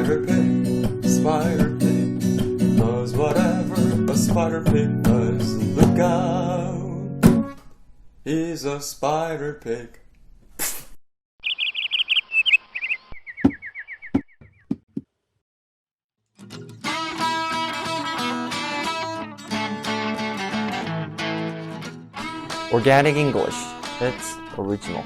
spider pig does whatever a spider pig does. Look out, he's a spider pig. Organic English. It's original.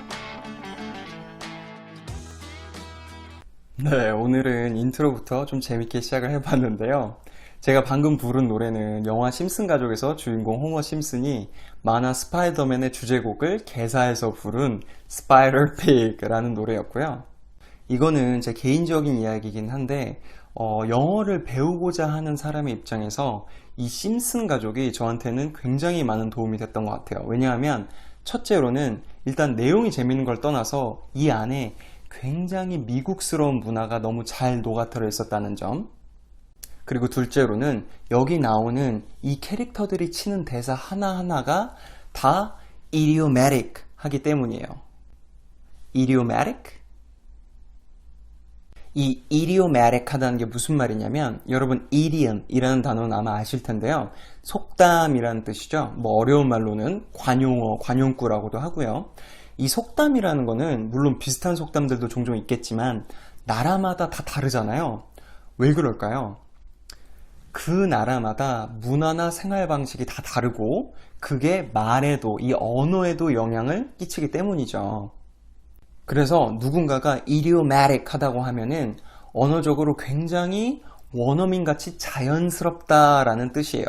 네, 오늘은 인트로부터 좀 재밌게 시작을 해봤는데요. 제가 방금 부른 노래는 영화 심슨 가족에서 주인공 호머 심슨이 만화 스파이더맨의 주제곡을 개사해서 부른 Spider Pig라는 노래였고요. 이거는 제 개인적인 이야기이긴 한데 영어를 배우고자 하는 사람의 입장에서 이 심슨 가족이 저한테는 굉장히 많은 도움이 됐던 것 같아요. 왜냐하면 첫째로는 일단 내용이 재밌는 걸 떠나서 이 안에 굉장히 미국스러운 문화가 너무 잘 녹아들어 있었다는 점, 그리고 둘째로는 여기 나오는 이 캐릭터들이 치는 대사 하나하나가 다 idiomatic 하기 때문이에요. idiomatic? 이 idiomatic 하다는 게 무슨 말이냐면, 여러분 idiom 이라는 단어는 아마 아실 텐데요. 속담이라는 뜻이죠. 뭐 어려운 말로는 관용어, 관용구라고도 하고요. 이 속담이라는 거는 물론 비슷한 속담들도 종종 있겠지만 나라마다 다 다르잖아요. 왜 그럴까요? 그 나라마다 문화나 생활 방식이 다 다르고 그게 말에도, 이 언어에도 영향을 끼치기 때문이죠. 그래서 누군가가 idiomatic 하다고 하면은 언어적으로 굉장히 원어민같이 자연스럽다라는 뜻이에요.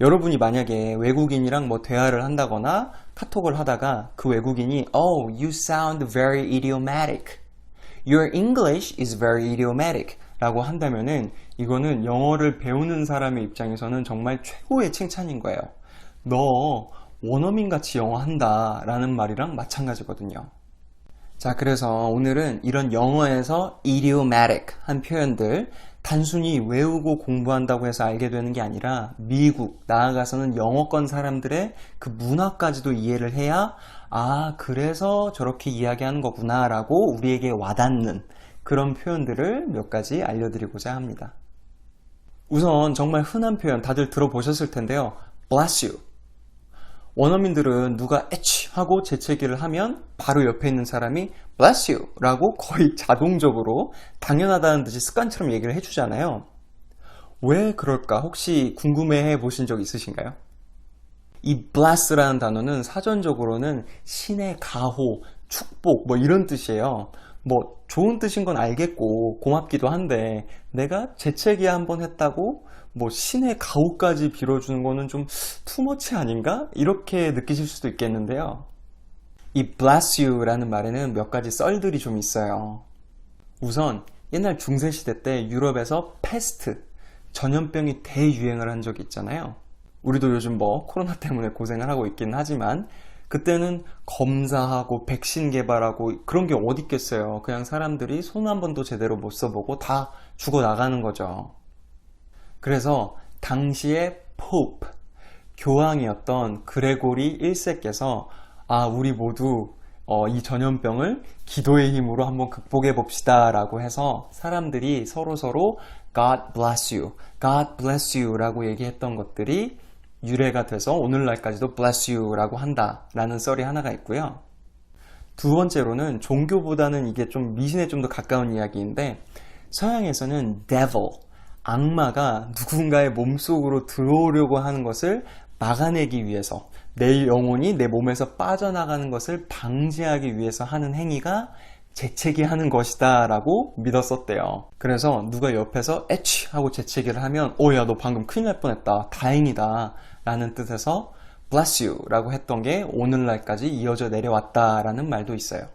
여러분이 만약에 외국인이랑 뭐 대화를 한다거나 카톡을 하다가 그 외국인이 Oh, you sound very idiomatic. Your English is very idiomatic 라고 한다면은 이거는 영어를 배우는 사람의 입장에서는 정말 최고의 칭찬인 거예요. 너 원어민같이 영어 한다 라는 말이랑 마찬가지거든요. 자, 그래서 오늘은 이런 영어에서 idiomatic 한 표현들 단순히 외우고 공부한다고 해서 알게 되는 게 아니라 미국, 나아가서는 영어권 사람들의 그 문화까지도 이해를 해야 그래서 저렇게 이야기하는 거구나 라고 우리에게 와닿는 그런 표현들을 몇 가지 알려드리고자 합니다. 우선 정말 흔한 표현 다들 들어보셨을 텐데요. bless you. 원어민들은 누가 에치 하고 재채기를 하면 바로 옆에 있는 사람이 bless you 라고 거의 자동적으로 당연하다는 듯이 습관처럼 얘기를 해주잖아요. 왜 그럴까? 혹시 궁금해 보신 적 있으신가요? 이 bless라는 단어는 사전적으로는 신의 가호, 축복 뭐 이런 뜻이에요. 뭐 좋은 뜻인 건 알겠고 고맙기도 한데 내가 재채기 한번 했다고 뭐 신의 가호까지 빌어주는 거는 좀 투머치 아닌가? 이렇게 느끼실 수도 있겠는데요. 이 bless you 라는 말에는 몇 가지 썰들이 좀 있어요. 우선 옛날 중세시대 때 유럽에서 패스트, 전염병이 대유행을 한 적이 있잖아요. 우리도 요즘 뭐 코로나 때문에 고생을 하고 있긴 하지만 그때는 검사하고 백신 개발하고 그런 게 어디 있겠어요. 그냥 사람들이 손 한 번도 제대로 못 써보고 다 죽어나가는 거죠. 그래서 당시의 포프, 교황이었던 그레고리 1세께서 우리 모두 이 전염병을 기도의 힘으로 한번 극복해 봅시다 라고 해서 사람들이 서로서로 God bless you, God bless you 라고 얘기했던 것들이 유래가 돼서 오늘날까지도 bless you 라고 한다 라는 썰이 하나가 있고요. 두 번째로는 종교보다는 이게 좀 미신에 좀 더 가까운 이야기인데 서양에서는 devil, 악마가 누군가의 몸속으로 들어오려고 하는 것을 막아내기 위해서, 내 영혼이 내 몸에서 빠져나가는 것을 방지하기 위해서 하는 행위가 재채기 하는 것이다 라고 믿었었대요. 그래서 누가 옆에서 에치 하고 재채기를 하면 야 너 방금 큰일 날 뻔했다, 다행이다 라는 뜻에서 bless you 라고 했던 게 오늘날까지 이어져 내려왔다 라는 말도 있어요.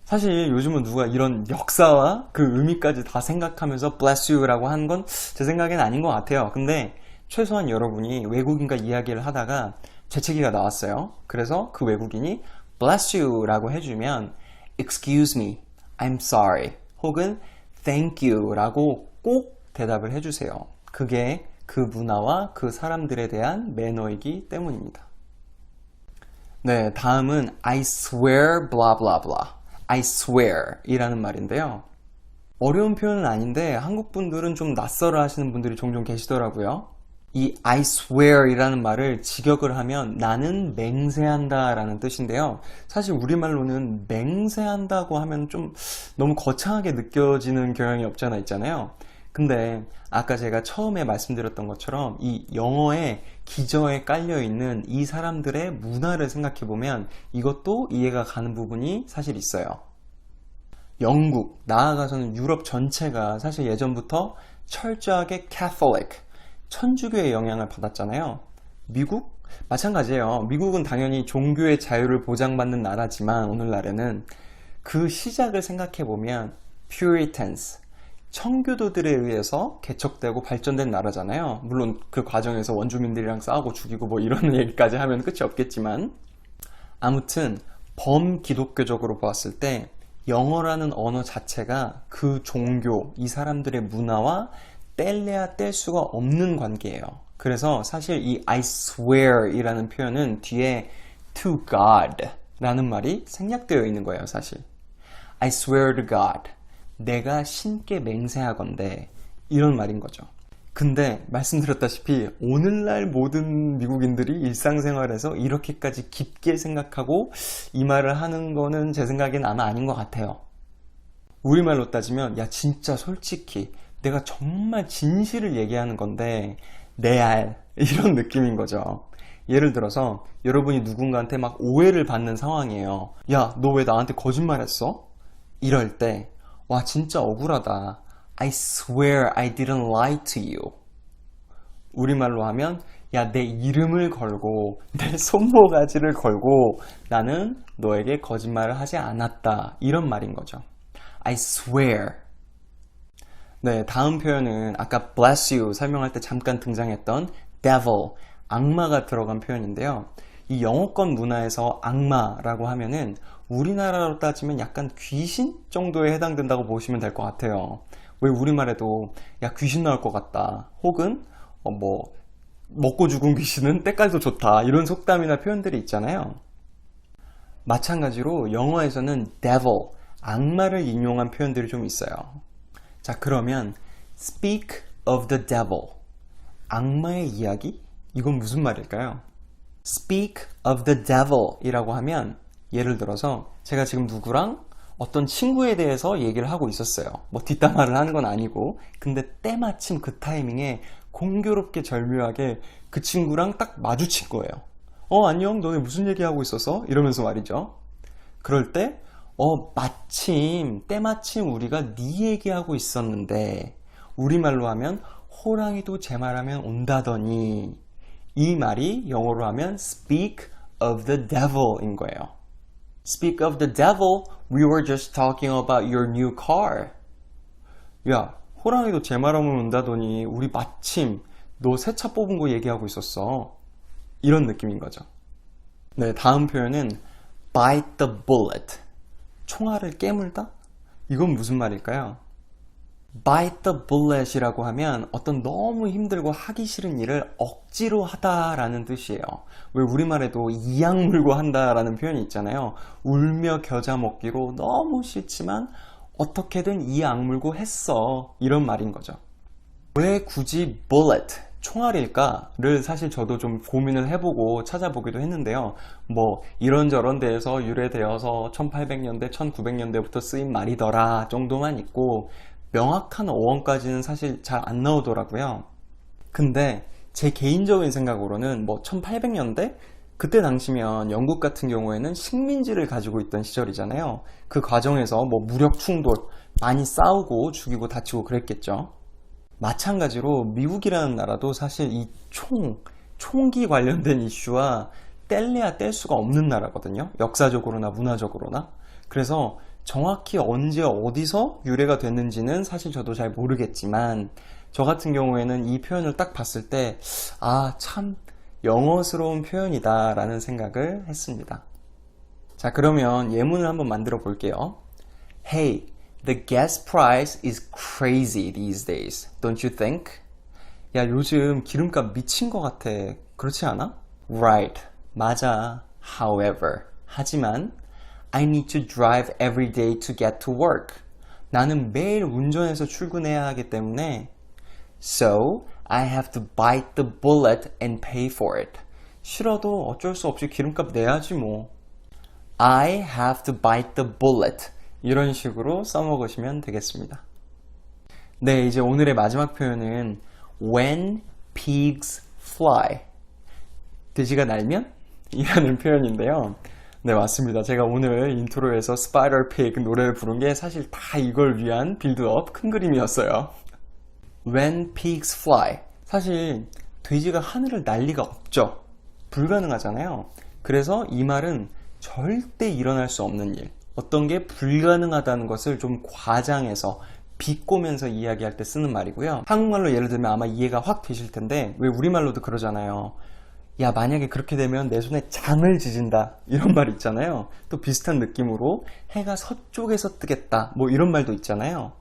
사실 요즘은 누가 이런 역사와 그 의미까지 다 생각하면서 bless you 라고 하는 건 제 생각엔 아닌 것 같아요. 근데 최소한 여러분이 외국인과 이야기를 하다가 재채기가 나왔어요. 그래서 그 외국인이 bless you 라고 해주면 excuse me, I'm sorry 혹은 thank you 라고 꼭 대답을 해주세요. 그게 그 문화와 그 사람들에 대한 매너이기 때문입니다. 네, 다음은 I swear blah blah blah. I swear 이라는 말인데요. 어려운 표현은 아닌데 한국 분들은 좀 낯설어 하시는 분들이 종종 계시더라고요. 이 I swear 이라는 말을 직역을 하면 나는 맹세한다 라는 뜻인데요. 사실 우리말로는 맹세한다고 하면 좀 너무 거창하게 느껴지는 경향이 없잖아 있잖아요. 근데 아까 제가 처음에 말씀드렸던 것처럼 이 영어의 기저에 깔려있는 이 사람들의 문화를 생각해보면 이것도 이해가 가는 부분이 사실 있어요. 영국, 나아가서는 유럽 전체가 사실 예전부터 철저하게 Catholic, 천주교의 영향을 받았잖아요. 미국? 마찬가지예요. 미국은 당연히 종교의 자유를 보장받는 나라지만 오늘날에는 그 시작을 생각해보면 Puritans, 청교도들에 의해서 개척되고 발전된 나라잖아요. 물론 그 과정에서 원주민들이랑 싸우고 죽이고 뭐 이런 얘기까지 하면 끝이 없겠지만 아무튼 범기독교적으로 보았을 때 영어라는 언어 자체가 그 종교, 이 사람들의 문화와 뗄래야 뗄 수가 없는 관계예요. 그래서 사실 이 I swear 이라는 표현은 뒤에 to God 라는 말이 생략되어 있는 거예요, 사실. I swear to God. 내가 신께 맹세하건대. 이런 말인 거죠. 근데 말씀드렸다시피 오늘날 모든 미국인들이 일상생활에서 이렇게까지 깊게 생각하고 이 말을 하는 거는 제 생각엔 아마 아닌 것 같아요. 우리말로 따지면 야 진짜 솔직히 내가 정말 진실을 얘기하는 건데 레알 이런 느낌인 거죠. 예를 들어서 여러분이 누군가한테 막 오해를 받는 상황이에요. 야, 너 왜 나한테 거짓말했어? 이럴 때 와 진짜 억울하다. I swear I didn't lie to you. 우리말로 하면 야, 내 이름을 걸고 내 손모가지를 걸고 나는 너에게 거짓말을 하지 않았다. 이런 말인 거죠. I swear. 네, 다음 표현은 아까 bless you 설명할 때 잠깐 등장했던 devil, 악마가 들어간 표현인데요. 이 영어권 문화에서 악마라고 하면은 우리나라로 따지면 약간 귀신 정도에 해당된다고 보시면 될 것 같아요. 왜 우리말에도 야 귀신 나올 것 같다 혹은 뭐 먹고 죽은 귀신은 때깔도 좋다 이런 속담이나 표현들이 있잖아요. 마찬가지로 영어에서는 devil, 악마를 인용한 표현들이 좀 있어요. 자, 그러면 speak of the devil, 악마의 이야기? 이건 무슨 말일까요? speak of the devil 이라고 하면 예를 들어서 제가 지금 누구랑 어떤 친구에 대해서 얘기를 하고 있었어요. 뭐 뒷담화를 하는 건 아니고 근데 때마침 그 타이밍에 공교롭게 절묘하게 그 친구랑 딱 마주친 거예요. 안녕 너네 무슨 얘기하고 있었어? 이러면서 말이죠. 그럴 때 마침 때마침 우리가 네 얘기하고 있었는데 우리말로 하면 호랑이도 제 말하면 온다더니 이 말이 영어로 하면 speak of the devil 인 거예요. Speak of the devil, we were just talking about your new car. 야, 호랑이도 제 말하면 온다더니 우리 마침 너 새 차 뽑은 거 얘기하고 있었어. 이런 느낌인 거죠. 네, 다음 표현은 bite the bullet. 총알을 깨물다? 이건 무슨 말일까요? bite the bullet이라고 하면 어떤 너무 힘들고 하기 싫은 일을 억지로 하다라는 뜻이에요. 왜 우리말에도 이악 물고 한다라는 표현이 있잖아요. 울며 겨자 먹기로 너무 싫지만 어떻게든 이악 물고 했어. 이런 말인 거죠. 왜 굳이 bullet, 총알일까를 사실 저도 좀 고민을 해보고 찾아보기도 했는데요. 뭐 이런저런 데에서 유래되어서 1800년대, 1900년대부터 쓰인 말이더라 정도만 있고 명확한 어원까지는 사실 잘 안 나오더라고요. 근데 제 개인적인 생각으로는 뭐 1800년대? 그때 당시면 영국 같은 경우에는 식민지를 가지고 있던 시절이잖아요. 그 과정에서 뭐 무력 충돌, 많이 싸우고 죽이고 다치고 그랬겠죠. 마찬가지로 미국이라는 나라도 사실 이 총기 관련된 이슈와 뗄래야 뗄 수가 없는 나라거든요. 역사적으로나 문화적으로나. 그래서 정확히 언제 어디서 유래가 됐는지는 사실 저도 잘 모르겠지만 저 같은 경우에는 이 표현을 딱 봤을 때 참 영어스러운 표현이다 라는 생각을 했습니다. 자, 그러면 예문을 한번 만들어 볼게요. Hey, the gas price is crazy these days, don't you think? 야, 요즘 기름값 미친 것 같아. 그렇지 않아? Right, 맞아. However, 하지만 I need to drive every day to get to work. 나는 매일 운전해서 출근해야 하기 때문에 So, I have to bite the bullet and pay for it. 싫어도 어쩔 수 없이 기름값 내야지 뭐. I have to bite the bullet. 이런 식으로 써먹으시면 되겠습니다. 네, 이제 오늘의 마지막 표현은 When pigs fly. 돼지가 날면? 이라는 표현인데요. 네, 맞습니다. 제가 오늘 인트로에서 Spider Pig 노래를 부른 게 사실 다 이걸 위한 빌드업 큰 그림이었어요. When pigs fly. 사실 돼지가 하늘을 날 리가 없죠. 불가능하잖아요. 그래서 이 말은 절대 일어날 수 없는 일. 어떤 게 불가능하다는 것을 좀 과장해서 비꼬면서 이야기할 때 쓰는 말이고요. 한국말로 예를 들면 아마 이해가 확 되실 텐데 왜 우리말로도 그러잖아요. 야, 만약에 그렇게 되면 내 손에 장을 지진다. 이런 말 있잖아요. 또 비슷한 느낌으로 해가 서쪽에서 뜨겠다. 뭐 이런 말도 있잖아요.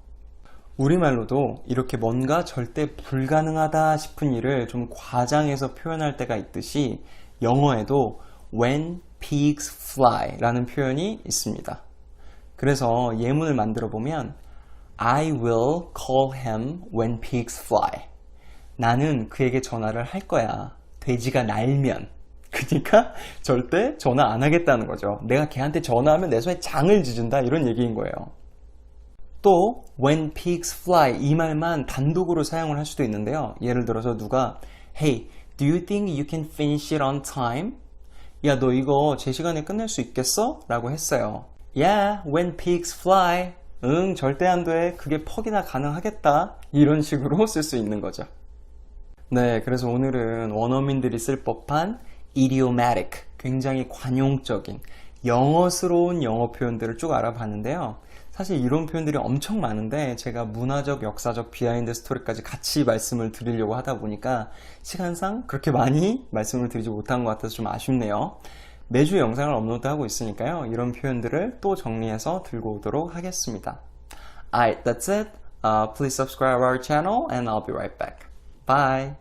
우리말로도 이렇게 뭔가 절대 불가능하다 싶은 일을 좀 과장해서 표현할 때가 있듯이 영어에도 when pigs fly 라는 표현이 있습니다. 그래서 예문을 만들어 보면 I will call him when pigs fly. 나는 그에게 전화를 할 거야. 돼지가 날면. 그러니까 절대 전화 안 하겠다는 거죠. 내가 걔한테 전화하면 내 손에 장을 지진다 이런 얘기인 거예요. 또 when pigs fly 이 말만 단독으로 사용을 할 수도 있는데요. 예를 들어서 누가 Hey, do you think you can finish it on time? 야, 너 이거 제 시간에 끝낼 수 있겠어? 라고 했어요. Yeah, when pigs fly. 응, 절대 안 돼. 그게 퍽이나 가능하겠다. 이런 식으로 쓸 수 있는 거죠. 네, 그래서 오늘은 원어민들이 쓸 법한 idiomatic, 굉장히 관용적인, 영어스러운 영어 표현들을 쭉 알아봤는데요. 사실 이런 표현들이 엄청 많은데 제가 문화적, 역사적 비하인드 스토리까지 같이 말씀을 드리려고 하다 보니까 시간상 그렇게 많이 말씀을 드리지 못한 것 같아서 좀 아쉽네요. 매주 영상을 업로드하고 있으니까요. 이런 표현들을 또 정리해서 들고 오도록 하겠습니다. Alright, that's it. Please subscribe our channel and I'll be right back. Bye!